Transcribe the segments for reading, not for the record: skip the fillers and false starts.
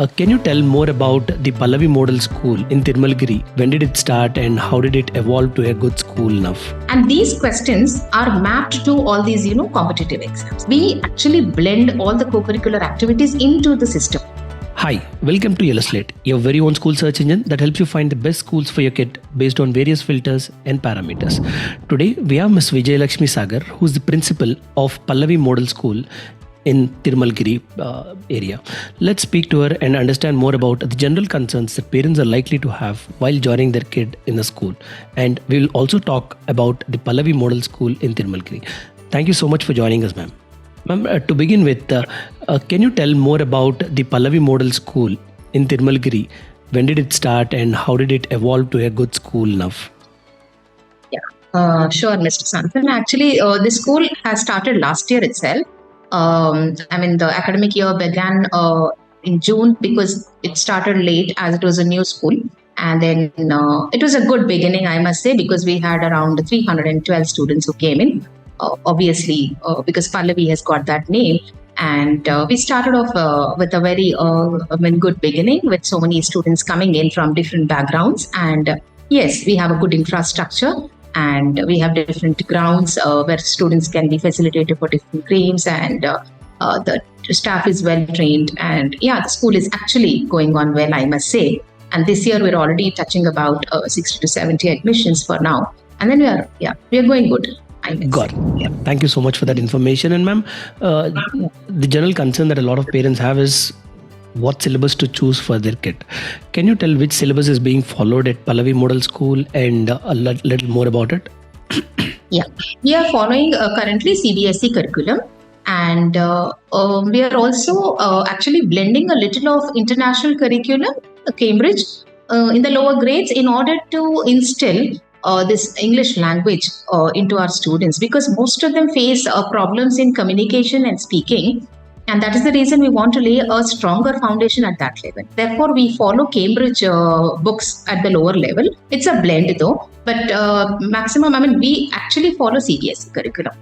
Can you tell more about the Pallavi Model School in Tirumalagiri? When did it start and how did it evolve to a good school now? And these questions are mapped to all these, competitive exams. We actually blend all the co-curricular activities into the system. Hi, welcome to Slate, your very own school search engine that helps you find the best schools for your kid based on various filters and parameters. Today, we have Ms. Vijayalaxmi Sagar, who is the principal of Pallavi Model School in Tirumalagiri area. Let's speak to her and understand more about the general concerns that parents are likely to have while joining their kid in the school. And we will also talk about the Pallavi Model School in Tirumalagiri. Thank you so much for joining us, ma'am. Ma'am, to begin with, can you tell more about the Pallavi Model School in Tirumalagiri? When did it start and how did it evolve to a good school now? Yeah, sure, Mr. Santhan. Actually, the school has started last year itself. The academic year began in June because it started late as it was a new school. And then it was a good beginning, I must say, because we had around 312 students who came in. Obviously, because Pallavi has got that name. And we started off with a very good beginning with so many students coming in from different backgrounds. And yes, we have a good infrastructure and we have different grounds where students can be facilitated for different games, and the staff is well trained. And yeah, the school is actually going on well, I must say. And this year we're already touching about 60 to 70 admissions for now. And then we are going good. Got it. Yeah. Thank you so much for that information. And ma'am, the general concern that a lot of parents have is what syllabus to choose for their kid. Can you tell which syllabus is being followed at Pallavi Model School and a little more about it? Yeah, we are following currently CBSE curriculum, and we are also actually blending a little of international curriculum, Cambridge, in the lower grades in order to instill this English language into our students, because most of them face problems in communication and speaking, and that is the reason we want to lay a stronger foundation at that level. Therefore, we follow Cambridge books at the lower level. It's a blend though, but we actually follow CBSE curriculum.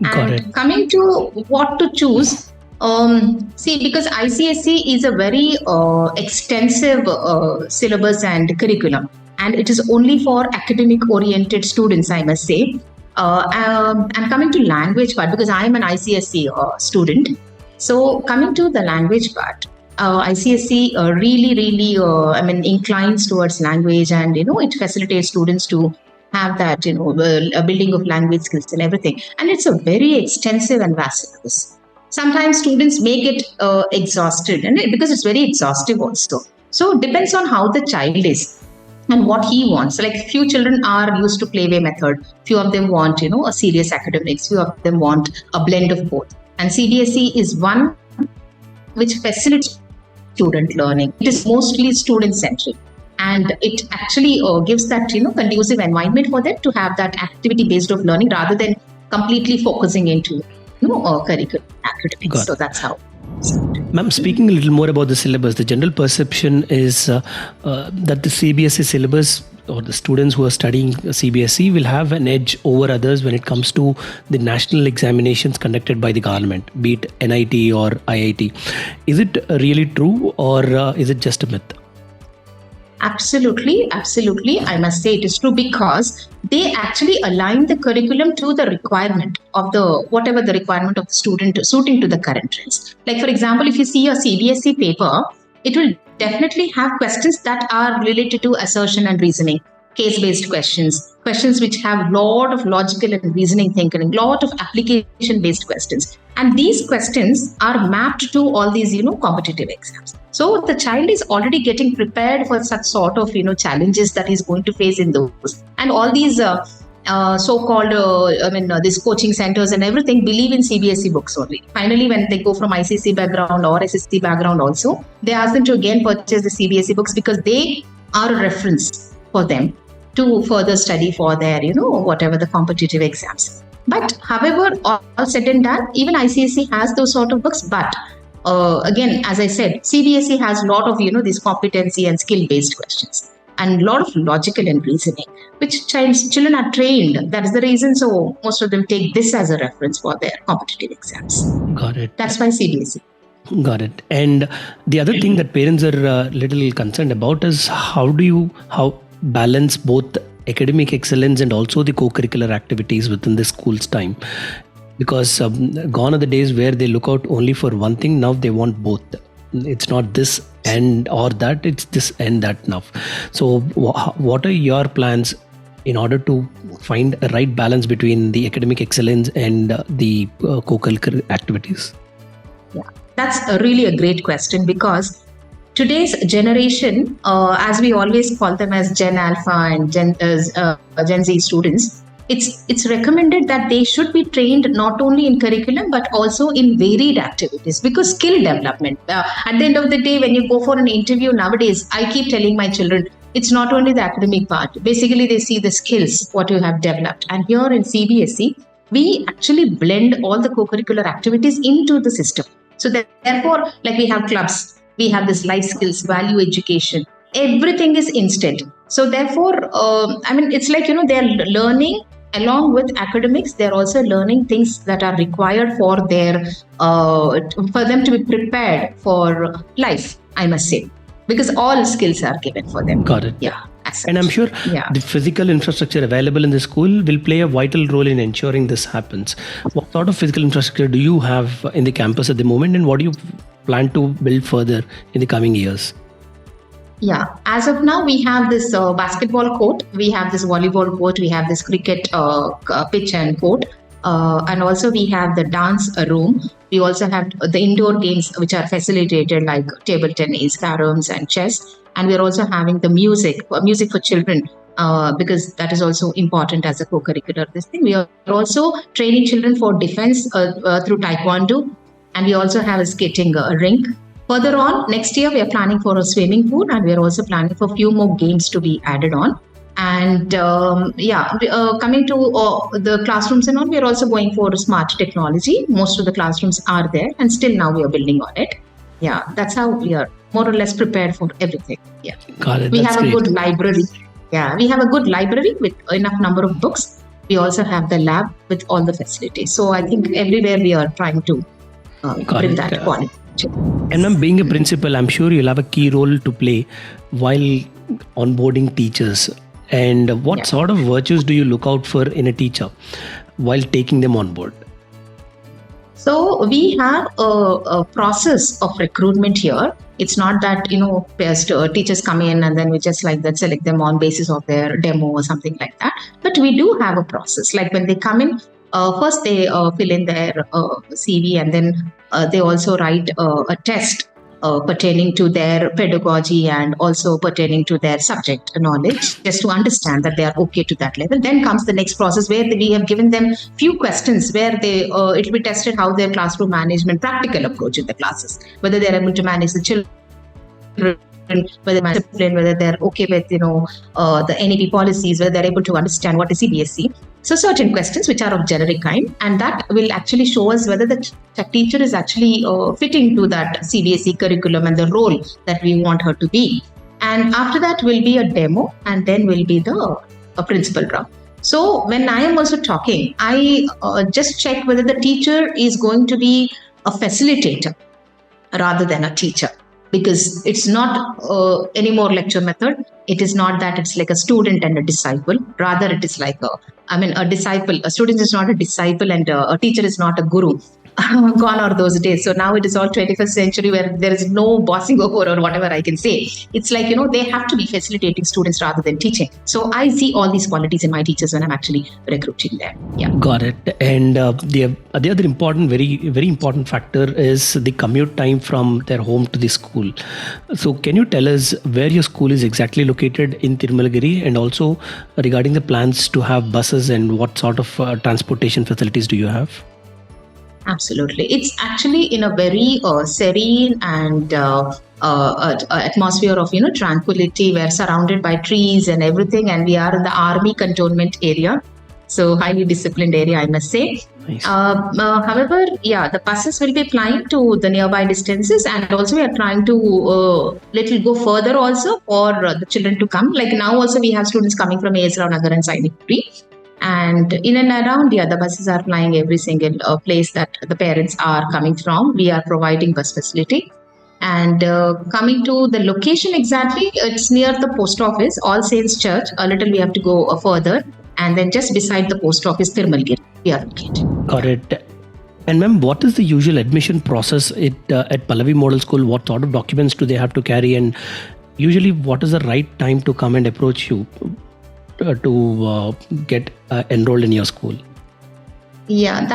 Got it. And coming to what to choose, because ICSE is a very extensive syllabus and curriculum. And it is only for academic-oriented students, I must say. And coming to language part, because I am an ICSE student. So coming to the language part, ICSE really inclines towards language, and it facilitates students to have that a building of language skills and everything. And it's a very extensive and vast syllabus. Sometimes students make it exhausted, and because it's very exhaustive also. So it depends on how the child is and what he wants. Like, few children are used to playway method. Few of them want, a serious academics. Few of them want a blend of both. And CBSE is one which facilitates student learning. It is mostly student-centric. And it actually gives that, conducive environment for them to have that activity-based of learning rather than completely focusing into, curriculum academics. So that's how. Ma'am, speaking a little more about the syllabus, the general perception is that the CBSE syllabus, or the students who are studying CBSE, will have an edge over others when it comes to the national examinations conducted by the government, be it NIT or IIT. Is it really true, or is it just a myth? Absolutely. I must say it is true, because they actually align the curriculum to the requirement of whatever the requirement of the student suiting to the current trends. Like, for example, if you see a CBSE paper, it will definitely have questions that are related to assertion and reasoning, case-based questions which have a lot of logical and reasoning thinking, a lot of application-based questions. And these questions are mapped to all these, competitive exams. So the child is already getting prepared for such sort of, challenges that he's going to face in those. And all these so-called, these coaching centers and everything believe in CBSE books only. Finally, when they go from ICC background or SSC background also, they ask them to again purchase the CBSE books because they are a reference for them to further study for their, whatever the competitive exams. But however, all said and done, even ICSE has those sort of books. But again, as I said, CBSE has a lot of, these competency and skill-based questions and a lot of logical and reasoning, which children are trained. That is the reason. So most of them take this as a reference for their competitive exams. Got it. That's why CBSE. Got it. And the other thing that parents are little concerned about is how balance both academic excellence and also the co-curricular activities within the school's time. Because gone are the days where they look out only for one thing. Now they want both. It's not this and or that. It's this and that now. So what are your plans in order to find a right balance between the academic excellence and the co-curricular activities? Yeah, that's really a great question, because today's generation, as we always call them as Gen Alpha and Gen Z students, it's recommended that they should be trained not only in curriculum but also in varied activities, because skill development. At the end of the day, when you go for an interview nowadays, I keep telling my children, it's not only the academic part. Basically, they see the skills, what you have developed. And here in CBSE, we actually blend all the co-curricular activities into the system. So therefore, like we have clubs, we have this life skills, value education, everything is instant. So therefore, it's like, they're learning along with academics. They're also learning things that are required for them to be prepared for life, I must say, because all skills are given for them. Got it. Yeah. And I'm sure the physical infrastructure available in the school will play a vital role in ensuring this happens. What sort of physical infrastructure do you have in the campus at the moment, and what do you plan to build further in the coming years? Yeah, as of now, we have this basketball court, we have this volleyball court, we have this cricket pitch and court, and also we have the dance room. We also have the indoor games which are facilitated, like table tennis, caroms, and chess. And we're also having the music for children, because that is also important as a co-curricular this thing. We are also training children for defense through taekwondo, and we also have a skating rink. Further on, next year, we are planning for a swimming pool, and we are also planning for a few more games to be added on. And coming to the classrooms and all, we are also going for smart technology. Most of the classrooms are there, and still now we are building on it. Yeah, that's how we are more or less prepared for everything. Yeah, got it. We have a good library. Yeah, we have a good library with enough number of books. We also have the lab with all the facilities. So I think everywhere we are trying to bring that quality. And ma'am, being a principal, I'm sure you'll have a key role to play while onboarding teachers. And what sort of virtues do you look out for in a teacher while taking them on board? So we have a process of recruitment here. It's not that, teachers come in and then we just like that select them on basis of their demo or something like that. But we do have a process. Like when they come in, first they fill in their CV, and then they also write a test pertaining to their pedagogy and also pertaining to their subject knowledge, just to understand that they are okay to that level. Then comes the next process where we have given them few questions where it will be tested how their classroom management, practical approach in the classes, whether they are able to manage the children, whether they're disciplined, whether they're okay with the NEP policies, whether they're able to understand what is CBSE. So certain questions which are of generic kind, and that will actually show us whether the teacher is actually fitting to that CBSE curriculum and the role that we want her to be. And after that will be a demo, and then will be the principal round. So when I am also talking, I just check whether the teacher is going to be a facilitator rather than a teacher. Because it's not any more lecture method. It is not that it's like a student and a disciple. Rather, it is like a disciple. A student is not a disciple, and a teacher is not a guru. Gone are those days. So now it is all 21st century where there is no bossing over or whatever I can say. It's like, they have to be facilitating students rather than teaching. So I see all these qualities in my teachers when I'm actually recruiting them. Yeah. Got it. And the other important, very, very important factor is the commute time from their home to the school. So can you tell us where your school is exactly located in Tirumalagiri, and also regarding the plans to have buses and what sort of transportation facilities do you have? Absolutely. It's actually in a very serene and atmosphere of, tranquility. We're surrounded by trees and everything, and we are in the army cantonment area. So highly disciplined area, I must say. Nice. However, the buses will be flying to the nearby distances, and also we are trying to little go further also for the children to come. Like now also we have students coming from AS Rao Nagar and Saini. And in and around, yeah, the buses are flying every single place that the parents are coming from. We are providing bus facility. And coming to the location exactly, it's near the post office, All Saints Church. A little we have to go further. And then just beside the post office, Tirumalagiri, we are located. Got it. And ma'am, what is the usual admission process at Pallavi Model School? What sort of documents do they have to carry? And usually, what is the right time to come and approach you to get enrolled in your school? Yeah,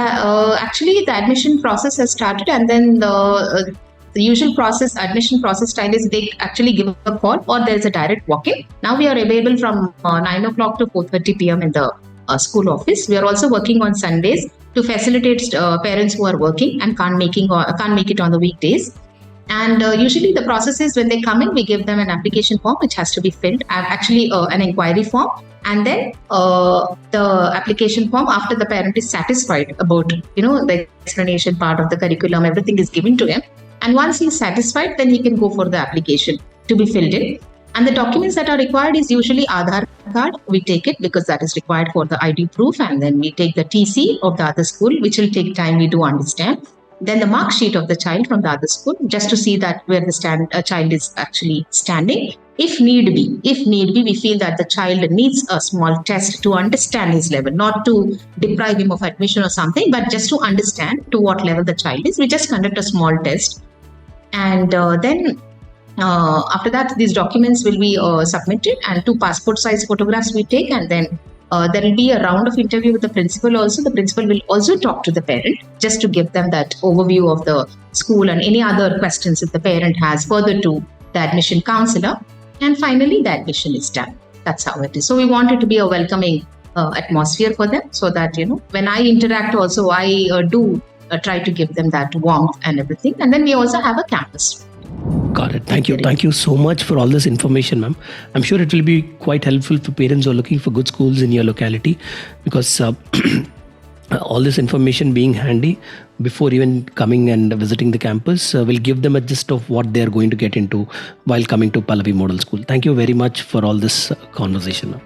actually the admission process has started, and then the usual process, admission process style is they actually give a call or there is a direct walk-in. Now we are available from 9 o'clock to 4:30 p.m. in the school office. We are also working on Sundays to facilitate parents who are working and can't make it on the weekdays. And usually the process is when they come in, we give them an application form which has to be filled. Actually, an inquiry form, and then the application form. After the parent is satisfied about the explanation part of the curriculum, everything is given to him. And once he is satisfied, then he can go for the application to be filled in. And the documents that are required is usually Aadhaar card. We take it because that is required for the ID proof, and then we take the TC of the other school, which will take time. We do understand. Then the mark sheet of the child from the other school, just to see that where the child is actually standing. If need be, we feel that the child needs a small test to understand his level, not to deprive him of admission or something, but just to understand to what level the child is. We just conduct a small test. And then after that, these documents will be submitted, and 2 passport size photographs we take, and then there will be a round of interview with the principal also. The principal will also talk to the parent just to give them that overview of the school and any other questions if the parent has further to the admission counselor. And finally, the admission is done. That's how it is. So we want it to be a welcoming atmosphere for them, so that, when I interact also, I do try to give them that warmth and everything. And then we also have a campus. Got it. Thank you. Thank you so much for all this information, ma'am. I'm sure it will be quite helpful for parents who are looking for good schools in your locality, because all this information being handy before even coming and visiting the campus will give them a gist of what they're going to get into while coming to Pallavi Model School. Thank you very much for all this conversation, ma'am.